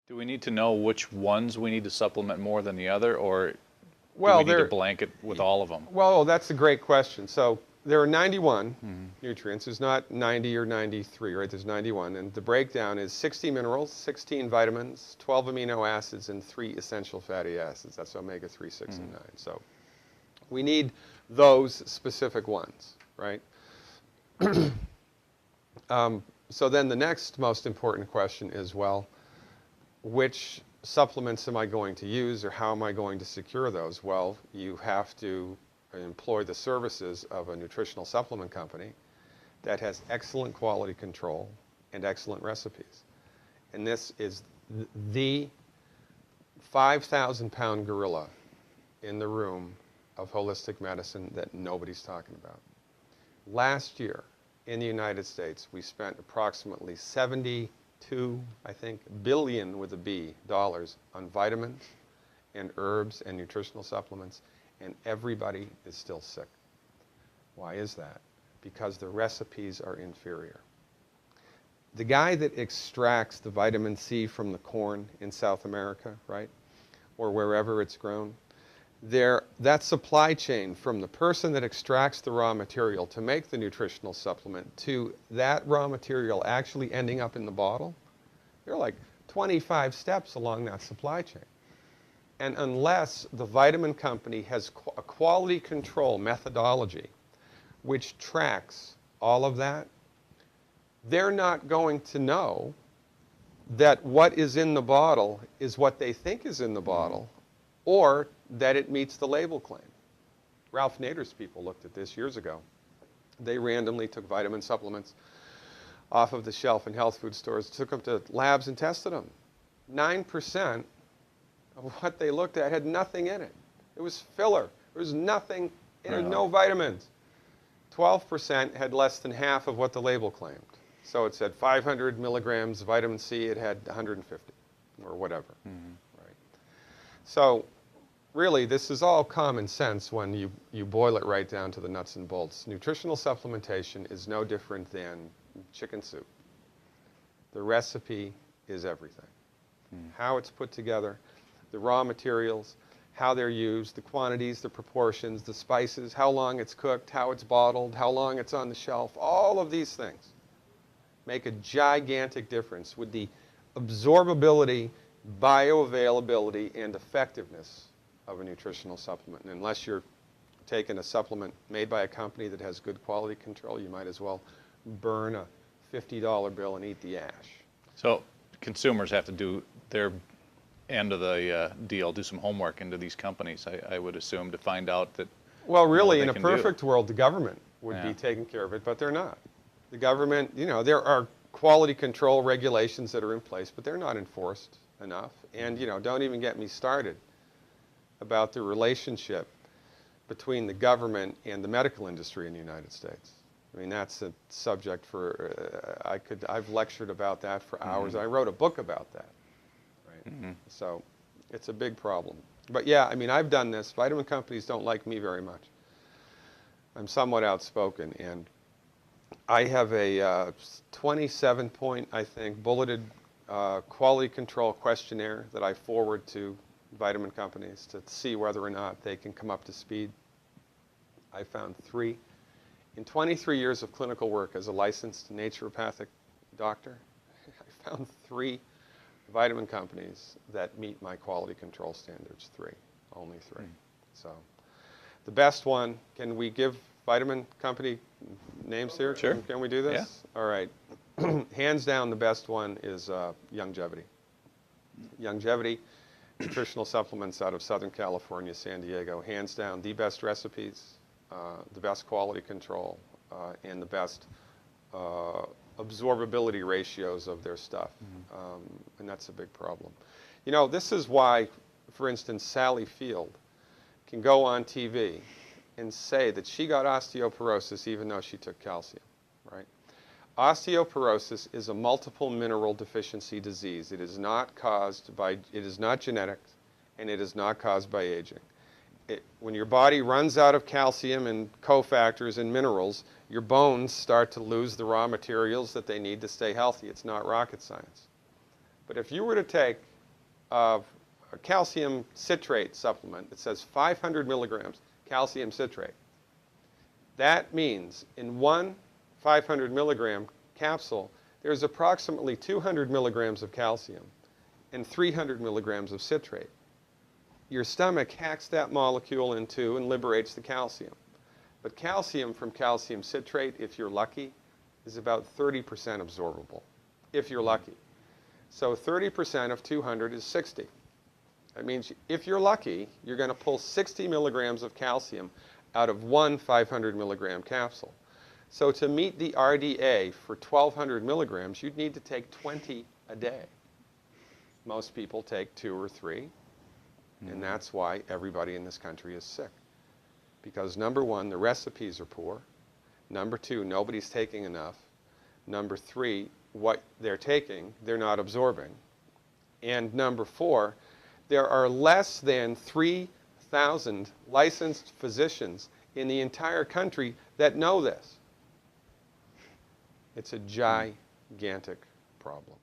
Do we need to know which ones we need to supplement more than the other, or do Well, we need to blanket with all of them? well, that's a great question. So there are 91 Mm-hmm. nutrients. There's not 90 or 93, right? There's 91. And the breakdown is 60 minerals, 16 vitamins, 12 amino acids, and 3 essential fatty acids. That's omega-3, 6, and 9. So we need those specific ones, right? So then the next most important question is, well, which supplements am I going to use, or how am I going to secure those? Well, you have to employ the services of a nutritional supplement company that has excellent quality control and excellent recipes. And this is the 5,000-pound gorilla in the room of holistic medicine that nobody's talking about. Last year in the United States, we spent approximately 72, I think, billion with a B dollars on vitamins and herbs and nutritional supplements, and everybody is still sick. Why is that? Because the recipes are inferior. The guy that extracts the vitamin C from the corn in South America, right, or wherever it's grown, that supply chain from the person that extracts the raw material to make the nutritional supplement to that raw material actually ending up in the bottle, there are like 25 steps along that supply chain. And unless the vitamin company has a quality control methodology which tracks all of that, they're not going to know that what is in the bottle is what they think is in the bottle, or that it meets the label claim. Ralph Nader's people looked at this years ago. They randomly took vitamin supplements off of the shelf in health food stores, took them to labs and tested them. 9% of what they looked at had nothing in it. It was filler. There was nothing, there was no vitamins. 12% had less than half of what the label claimed. So it said 500 milligrams of vitamin C, it had 150 or whatever. Right? So really, this is all common sense when you boil it right down to the nuts and bolts. Nutritional supplementation is no different than chicken soup. The recipe is everything. How it's put together, the raw materials, how they're used, the quantities, the proportions, the spices, how long it's cooked, how it's bottled, how long it's on the shelf, all of these things make a gigantic difference with the absorbability, bioavailability, and effectiveness of a nutritional supplement. And unless you're taking a supplement made by a company that has good quality control, you might as well burn a $50 bill and eat the ash. So consumers have to do their end of the deal, do some homework into these companies, I would assume, to find out that. Well, really, in a can perfect world, the government would be taking care of it, but they're not. The government, there are quality control regulations that are in place, but they're not enforced enough. And, don't even get me started about the relationship between the government and the medical industry in the United States. I mean, that's a subject for, I've lectured about that for hours. I wrote a book about that, right? So it's a big problem. But yeah, I mean, I've done this. Vitamin companies don't like me very much. I'm somewhat outspoken, and I have a 27-point, I think, bulleted quality control questionnaire that I forward to vitamin companies to see whether or not they can come up to speed. I found 3. In 23 years of clinical work as a licensed naturopathic doctor, I found 3 vitamin companies that meet my quality control standards. 3, only 3. So the best one, can we give vitamin company names here? Sure. Can we do this? Yeah. All right. Hands down, the best one is Longevity. Longevity nutritional supplements out of Southern California, San Diego. Hands down, the best recipes, the best quality control, and the best absorbability ratios of their stuff. And that's a big problem. This is why, for instance, Sally Field can go on TV and say that she got osteoporosis even though she took calcium, right? Osteoporosis is a multiple mineral deficiency disease. It is not genetic, and it is not caused by aging. When your body runs out of calcium and cofactors and minerals, your bones start to lose the raw materials that they need to stay healthy. It's not rocket science. But if you were to take of a calcium citrate supplement that says 500 milligrams calcium citrate. That means in one 500 milligram capsule, there's approximately 200 milligrams of calcium and 300 milligrams of citrate. Your stomach hacks that molecule in two and liberates the calcium. But calcium from calcium citrate, if you're lucky, is about 30% absorbable, if you're lucky. So 30% of 200 is 60. That means if you're lucky, you're going to pull 60 milligrams of calcium out of one 500 milligram capsule. So to meet the RDA for 1,200 milligrams, you'd need to take 20 a day. Most people take 2 or 3, and that's why everybody in this country is sick. Because number one, the recipes are poor. Number two, nobody's taking enough. Number three, what they're taking, they're not absorbing. And number four, there are less than 3,000 licensed physicians in the entire country that know this. It's a gigantic problem.